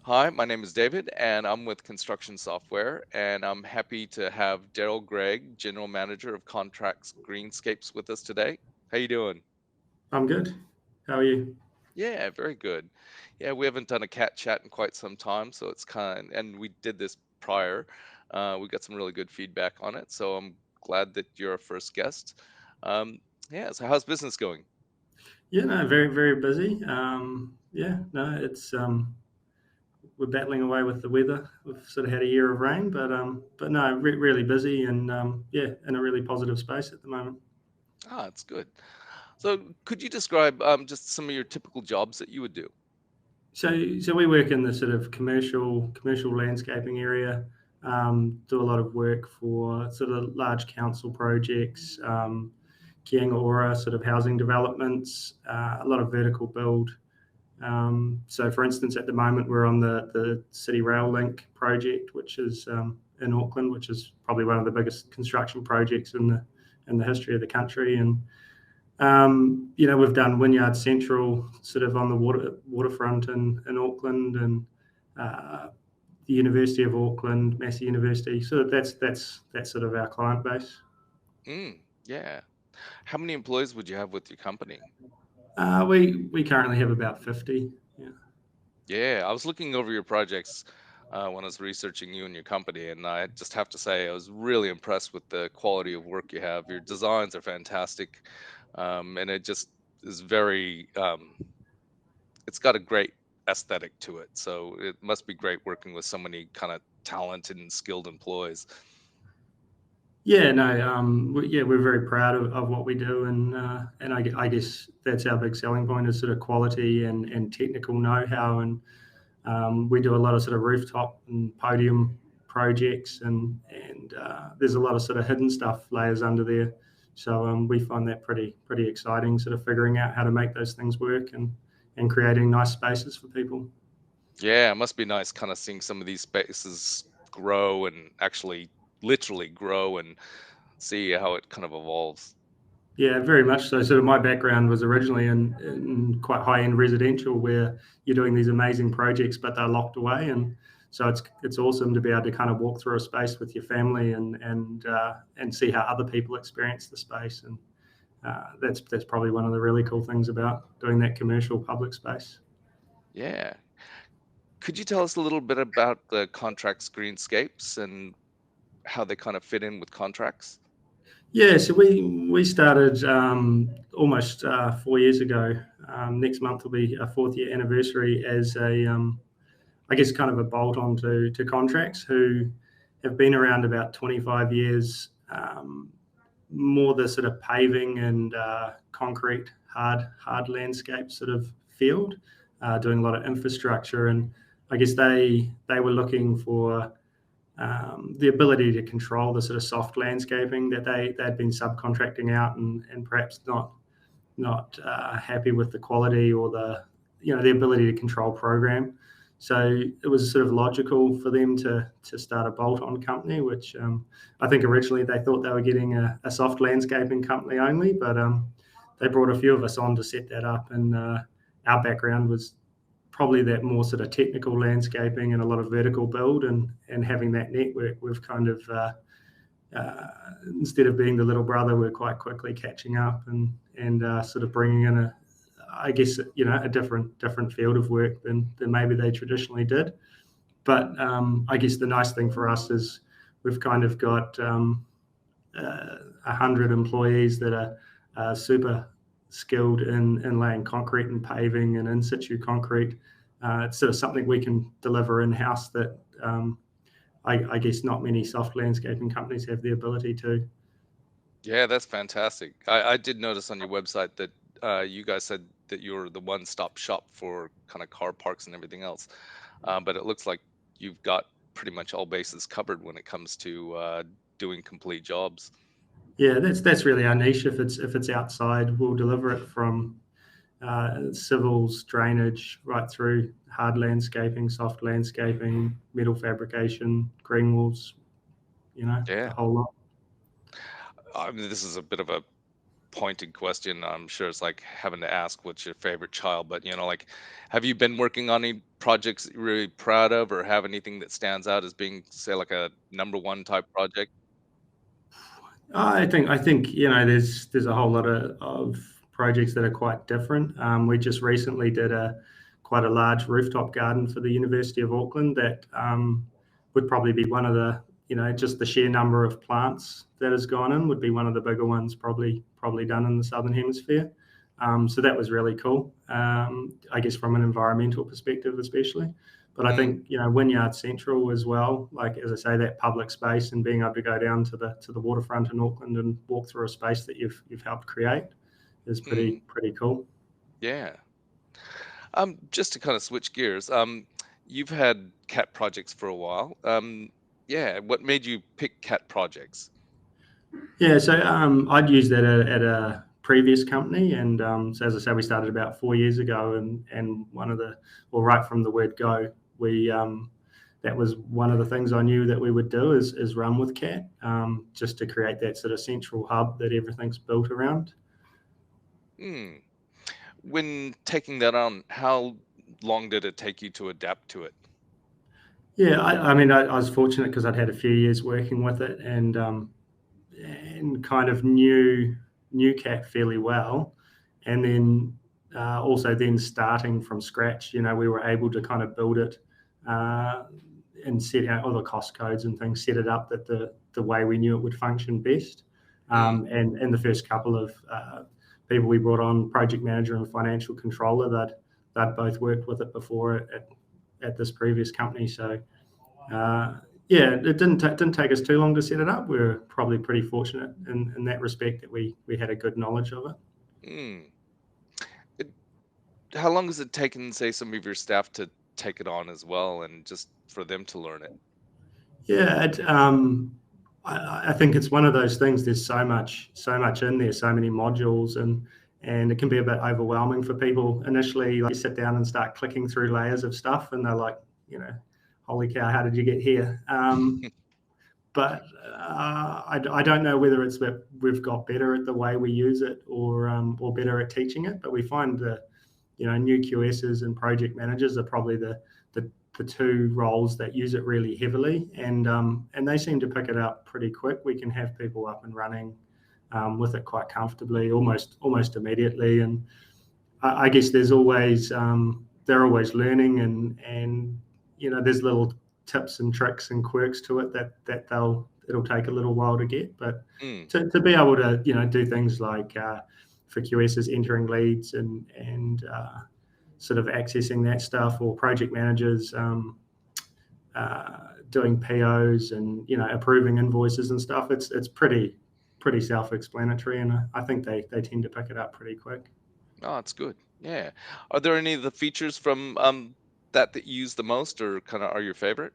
Hi, my name is David, and I'm with Construction Software, and I'm happy to have Daryl Gregg, General Manager of Contracts Greenscapes, with us today. How you doing? I'm good. How are you? Yeah, very good. Yeah, we haven't done a cat chat in quite some time, so it's and we did this prior. We got some really good feedback on it, so I'm glad that you're our first guest. Um, yeah, so how's business going? Yeah, no, very, very busy. Yeah, no, it's we're battling away with the weather. We've sort of had a year of rain, but no, really busy and yeah, in a really positive space at the moment. Ah, it's good. So, could you describe just some of your typical jobs that you would do? So we work in the sort of commercial landscaping area. Do a lot of work for sort of large council projects, Kianga Ora sort of housing developments, a lot of vertical build. So, for instance, at the moment we're on the City Rail Link project, which is in Auckland, which is probably one of the biggest construction projects in the history of the country. And we've done Wynyard Central, sort of on the waterfront in Auckland, and uh, the University of Auckland, Massey University. So that's sort of our client base. Yeah. How many employees would you have with your company? We currently have about 50. Yeah. Yeah, I was looking over your projects when I was researching you and your company, and I just have to say I was really impressed with the quality of work you have. Your designs are fantastic, and it just is very. It's got a great aesthetic to it, so it must be great working with so many kind of talented and skilled employees. Yeah, no, yeah, we're very proud of what we do, and I guess that's our big selling point is sort of quality and technical know-how, and we do a lot of sort of rooftop and podium projects, and there's a lot of sort of hidden stuff layers under there, so we find that pretty exciting, sort of figuring out how to make those things work and creating nice spaces for people. Yeah, it must be nice kind of seeing some of these spaces grow and actually literally grow and see how it kind of evolves. Yeah, very much so. Sort of my background was originally in quite high end residential, where you're doing these amazing projects, but they're locked away, and so it's awesome to be able to kind of walk through a space with your family and see how other people experience the space, and that's probably one of the really cool things about doing that commercial public space. Yeah. Could you tell us a little bit about the contracts greenscapes and how they kind of fit in with contracts? Yeah, so we started almost 4 years ago. Next month will be a fourth year anniversary as I guess, kind of a bolt on to Contracts, who have been around about 25 years, more the sort of paving and concrete hard landscape sort of field, doing a lot of infrastructure. And I guess they were looking for the ability to control the sort of soft landscaping that they'd been subcontracting out, and perhaps not happy with the quality or the ability to control program. So it was sort of logical for them to start a bolt-on company, which I think originally they thought they were getting a soft landscaping company only, but they brought a few of us on to set that up, and our background was probably that more sort of technical landscaping and a lot of vertical build, and having that network, we've kind of instead of being the little brother, we're quite quickly catching up and sort of bringing in I guess, a different field of work than maybe they traditionally did. But I guess the nice thing for us is we've kind of got 100 employees that are super skilled in laying concrete and paving and in situ concrete. It's sort of something we can deliver in house that I guess not many soft landscaping companies have the ability to. Yeah, that's fantastic. I did notice on your website that you guys said that you're the one-stop shop for kind of car parks and everything else. But it looks like you've got pretty much all bases covered when it comes to doing complete jobs. Yeah, that's really our niche. If it's outside, we'll deliver it from civils, drainage, right through hard landscaping, soft landscaping, metal fabrication, green walls. The Yeah. whole lot. I mean, this is a bit of a pointed question. I'm sure it's like having to ask what's your favorite child, but like, have you been working on any projects that you're really proud of, or have anything that stands out as being, say, like a number one type project? I think there's a whole lot of projects that are quite different. We just recently did a quite a large rooftop garden for the University of Auckland that would probably be one of the just the sheer number of plants that has gone in would be one of the bigger ones probably done in the Southern Hemisphere. So that was really cool. I guess from an environmental perspective, especially. But I Mm, think Wynyard Central as well. Like as I say, that public space and being able to go down to the waterfront in Auckland and walk through a space that you've helped create is mm, pretty cool. yeah. Just to kind of switch gears, you've had cat projects for a while. Yeah, what made you pick cat projects? Yeah, so I'd used that at a previous company, and so as I say, we started about 4 years ago, and one of the well, right from the word go, we that was one of the things I knew that we would do is run with Cat, just to create that sort of central hub that everything's built around. Hmm. When taking that on, how long did it take you to adapt to it? Yeah, I mean, I was fortunate because I'd had a few years working with it, and kind of knew Cat fairly well, and then also then starting from scratch, we were able to kind of build it uh, and set out all the cost codes and things, set it up that the way we knew it would function best. Mm, And the first couple of people we brought on, project manager and financial controller, they'd both worked with it before at this previous company, so yeah, it didn't take us too long to set it up. We were probably pretty fortunate in that respect that we had a good knowledge of it. mm. It, how long has it taken, say, some of your staff to take it on as well, and just for them to learn it? Yeah, I think it's one of those things. There's so much in there, so many modules, and it can be a bit overwhelming for people initially. Like you sit down and start clicking through layers of stuff, and they're like, holy cow, how did you get here? But I don't know whether it's that we've got better at the way we use it or better at teaching it. But we find that new QSs and project managers are probably the two roles that use it really heavily, and they seem to pick it up pretty quick. We can have people up and running with it quite comfortably, almost immediately. And I guess there's always they're always learning, and there's little tips and tricks and quirks to it that it'll take a little while to get, but Mm, to be able to do things like for QSs entering leads and sort of accessing that stuff, or project managers doing POs and approving invoices and stuff. It's pretty self-explanatory, and I think they tend to pick it up pretty quick. oh, that's good. Yeah. Are there any of the features from that you use the most, or kind of are your favorite?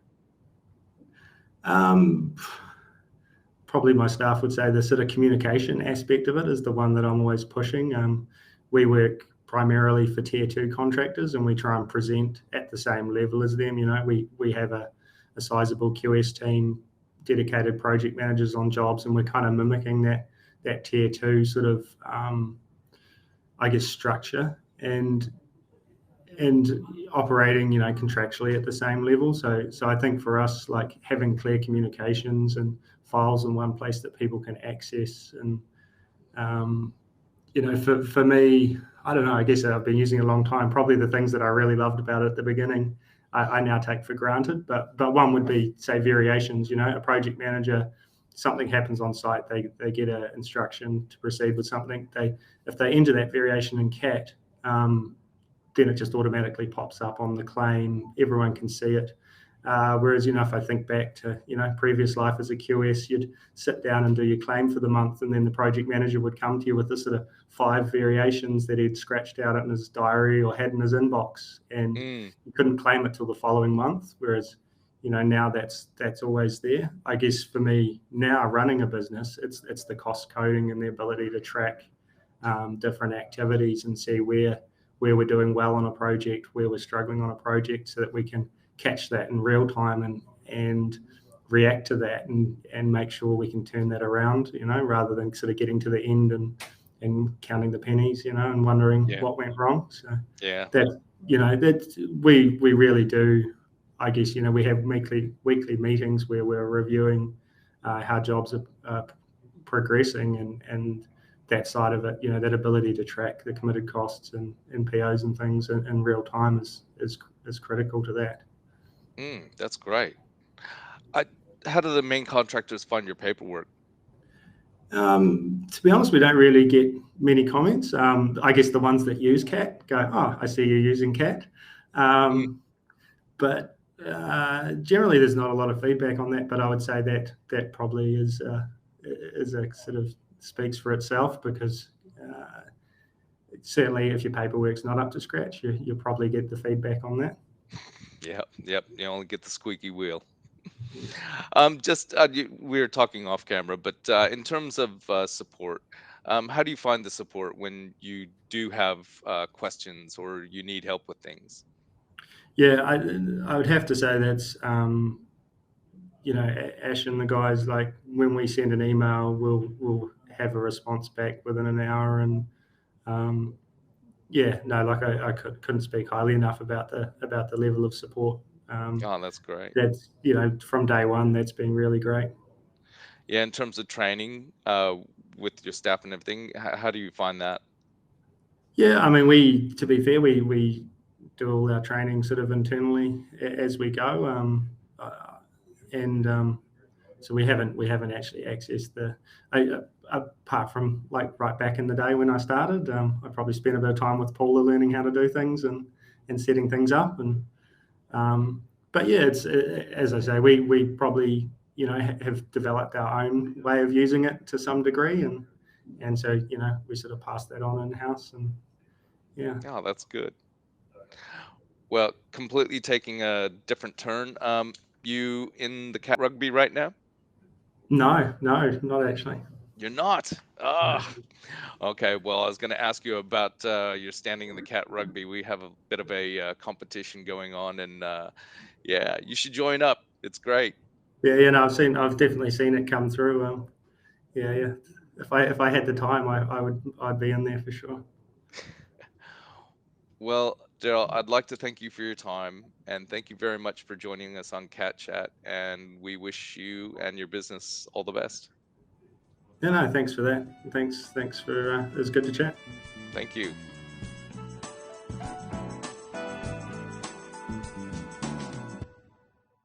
Um, Probably my staff would say the sort of communication aspect of it is the one that I'm always pushing. We work primarily for tier two contractors, and we try and present at the same level as them. We have a sizable QS team, dedicated project managers on jobs, and we're kind of mimicking that tier two sort of I guess structure and operating contractually at the same level. So I think for us, like having clear communications and files in one place that people can access, and um, for me, I don't know, I guess I've been using it a long time. Probably the things that I really loved about it at the beginning, I now take for granted, but one would be, say, variations. A project manager, something happens on site, they get an instruction to proceed with something. If they enter that variation in CAT, then it just automatically pops up on the claim. Everyone can see it. Whereas, if I think back to, previous life as a QS, you'd sit down and do your claim for the month, and then the project manager would come to you with the sort of 5 variations that he'd scratched out in his diary or had in his inbox, and Mm, you couldn't claim it till the following month. Whereas, now that's always there. I guess for me now running a business, it's the cost coding and the ability to track different activities and see where we're doing well on a project, where we're struggling on a project, so that we can catch that in real time and react to that and make sure we can turn that around, rather than sort of getting to the end and counting the pennies, and wondering Yeah. what went wrong. So Yeah. that that we really do. I guess we have weekly meetings where we're reviewing how jobs are progressing, and that side of it, that ability to track the committed costs and POs and things in real time is critical to that. That's great. I, how do the main contractors find your paperwork? To be honest, we don't really get many comments. I guess the ones that use CAT go, "Oh, I see you're using CAT," Mm, um, but generally there's not a lot of feedback on that. But I would say that probably is a sort of speaks for itself, because certainly if your paperwork's not up to scratch, you'll probably get the feedback on that. yep, yep. You only get the squeaky wheel. Yeah. Just we were talking off camera, but in terms of support, how do you find the support when you do have questions or you need help with things? Yeah, I would have to say that's Ash and the guys, like, when we send an email, we'll have a response back within an hour, and um, yeah, no, like couldn't speak highly enough about the level of support. Oh, that's great. That's from day one, that's been really great. Yeah, in terms of training with your staff and everything, how do you find that? Yeah, I mean, we to be fair, we do all our training sort of internally as we go, and so we haven't actually accessed apart from, like, right back in the day when I started. I probably spent a bit of time with Paula learning how to do things and setting things up, and but yeah, it's as I say, we probably have developed our own way of using it to some degree, and so we sort of pass that on in house, and yeah. Oh, that's good. Well, completely taking a different turn. You in the cat rugby right now? No, no, not actually. You're not. No. Ah, okay. Well, I was going to ask you about your standing in the cat rugby. We have a bit of a competition going on, and yeah, you should join up. It's great. Yeah, yeah, no, I've definitely seen it come through. Yeah, yeah. If I had the time, I'd be in there for sure. Well, Daryl, I'd like to thank you for your time, and thank you very much for joining us on CatChat. And we wish you and your business all the best. Yeah, no, thanks for that. Thanks for it was good to chat. Thank you.